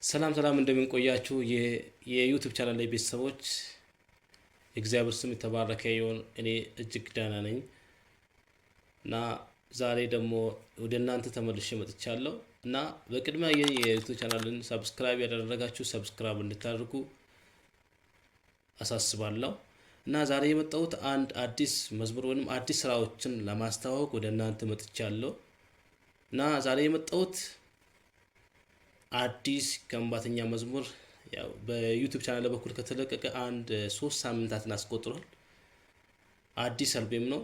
ሰላም እንደምን ቆያችሁ? የዩቲዩብ ቻናል ላይ ቤተሰቦች እግዚአብሔር ስም የተባረከ ይሁን። እኔ እጅግ ደህና ነኝ እና ዛሬ ደግሞ ወደ እናንተ ተመልሼ መጥቻለሁ እና በቅድሚያ የዩቲዩብ ቻናልን ሰብስክራይብ ያደረጋችሁ ሰብስክራይብ እንድታደርጉ አሳስባለሁ እና ዛሬ የመጣሁት አንድ አዲስ መዝሙር ወይም አዲስ ስራዎችን ለማስተዋወቅ ወደ እናንተ መጥቻለሁ እና ዛሬ የመጣሁት አዲስ ከምባተኛ መዝሙር ያው በዩቲዩብ ቻናል በኩል ከተለቀቀ አንድ 3 ሳምንታትን አስቆጥሯል። አዲስ አልበም ነው።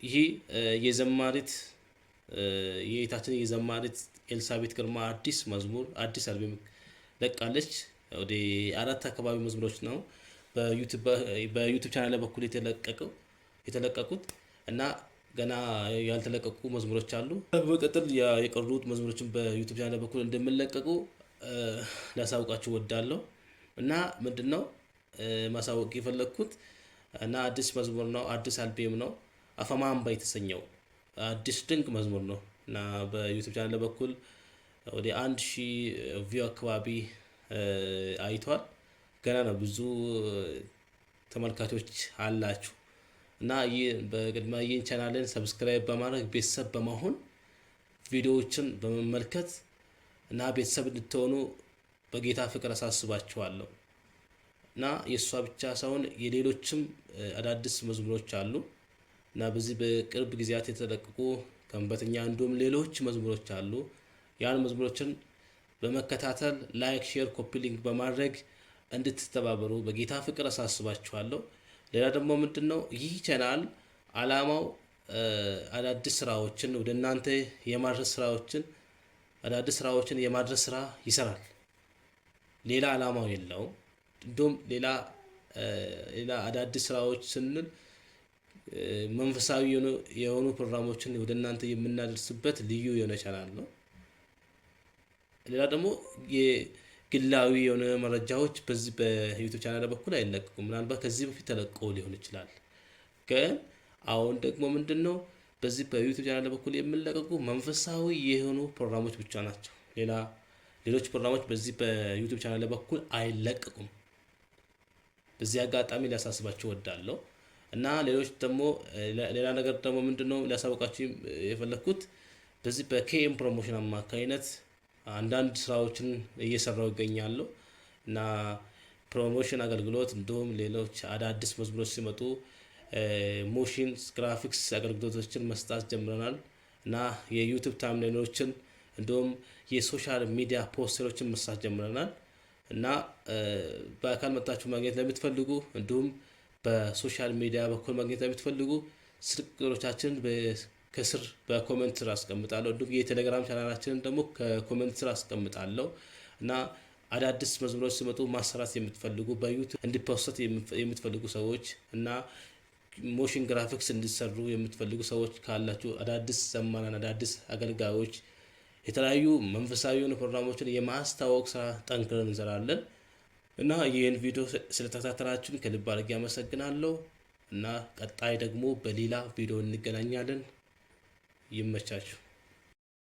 ይሄ የዘማሪት የእህታችን የዘማሪት ኤልሳቤት ግርማ አዲስ መዝሙር አዲስ አልበም ለቃለች። ወደ 4 አካባቢ መዝሙሮች ነው በዩቲዩብ ቻናል በኩል የተለቀቁት እና ገና ያልተለቀቁ መዝሙሮች አሉ። በቀጥል የቀሩት መዝሙሮችን በዩቲዩብ ቻናል በኩል እንደምንለቀቁ ላሳውቃችሁ ወዳለሁ እና ምንድነው ማሳወቅ የፈለኩት እና አዲስ መዝሙር ነው፣ አዲስ አልበም ነው። አፈማምባ የተሰኘው አዲስ ድንቅ መዝሙር ነው እና በዩቲዩብ ቻናል በኩል ወደ 1000 ቪው አካባቢ አይቷል። ገና ነው፣ ብዙ ተመልካቾች አላችሁ እና በቅድሚያ ይህን ቻናልን ሰብስክራይብ በማድረግ ቤተሰብ በመሆን ቪዲዮዎችን በመመልከት እና ቤተሰብ እንድትሆኑ በጌታ ፍቅር አሳስባችኋለሁ። እና የሷ ብቻ ሳይሆን የሌሎችም አዳዲስ መዝሙሮች አሉ እና በዚህ በቅርብ ጊዜያት የተለቀቁ ከምባተኛ እንዲሁም ሌሎች መዝሙሮች አሉ። ያን መዝሙሮችን በመከታተል ላይክ፣ ሼር፣ ኮፒ ሊንክ በማድረግ እንድትተባበሩ በጌታ ፍቅር አሳስባችኋለሁ። ሌላ ደግሞ ምንድነው ይህ ቻናል አላማው አዳዲስ ስራዎችን ወደ እናንተ የማድረስ አዳዲስ ስራዎችን የማድረስ ስራ ይሰራል። ሌላ አላማው የለውም። እንደውም ሌላ አዳዲስ ስራዎች ስንል መንፈሳዊ የሆኑ ፕሮግራሞችን ወደ እናንተ የምናደርስበት ልዩ የሆነ ቻናል ነው። ሌላ ደግሞ ግላዊ የሆነ መረጃዎች በዚህ በዩቲዩብ ቻናል በኩል አይለቀቁም። ምናልባት ከዚህ በፊት ተለቀው ሊሆን ይችላል። ግን አሁን ደግሞ ምንድነው በዚህ በዩቲዩብ ቻናል በኩል የሚለቀቁ መንፈሳዊ የሆኑ ፕሮግራሞች ብቻ ናቸው። ሌሎች ፕሮግራሞች በዚህ በዩቲዩብ ቻናል በኩል አይለቀቁም። በዚህ አጋጣሚ ሊያሳስባችሁ ወዳለሁ እና ሌላ ነገር ደግሞ ምንድነው ሊያሳውቃችሁ የፈለኩት በዚህ በኬኤም ፕሮሞሽን አማካኝነት አንዳንድ ስራዎችን እየሰራው ይገኛሉ እና ፕሮሞሽን አገልግሎት እንዲሁም ሌሎች አዳዲስ መዝሙሮች ሲመጡ ሞሽን ግራፊክስ አገልግሎቶችን መስጠት ጀምረናል እና የዩቲዩብ ታምኔሎችን እንዲሁም የሶሻል ሚዲያ ፖስተሮችን መስጠት ጀምረናል እና በአካል መጣችሁ ማግኘት ለምትፈልጉ እንዲሁም በሶሻል ሚዲያ በኩል ማግኘት ለምትፈልጉ ስልክ ቁጥሮቻችንን ከስር በኮሜንት ስር አስቀምጣለሁ። እንዲሁም የቴሌግራም ቻናላችንን ደግሞ ከኮሜንት ስር አስቀምጣለሁ እና አዳዲስ መዝሙሮች ሲመጡ ማሰራት የምትፈልጉ በዩቲዩብ እንዲፖስት የምትፈልጉ ሰዎች እና ሞሽን ግራፊክስ እንዲሰሩ የምትፈልጉ ሰዎች ካላችሁ አዳዲስ ዘማናን አዳዲስ አገልጋዮች የተለያዩ መንፈሳዊ የሆኑ ፕሮግራሞችን የማስተዋወቅ ስራ ጠንክረን እንሰራለን እና ይህን ቪዲዮ ስለተከታተላችሁን ከልብ አድርጌ አመሰግናለሁ እና ቀጣይ ደግሞ በሌላ ቪዲዮ እንገናኛለን። ይመቻችሁ።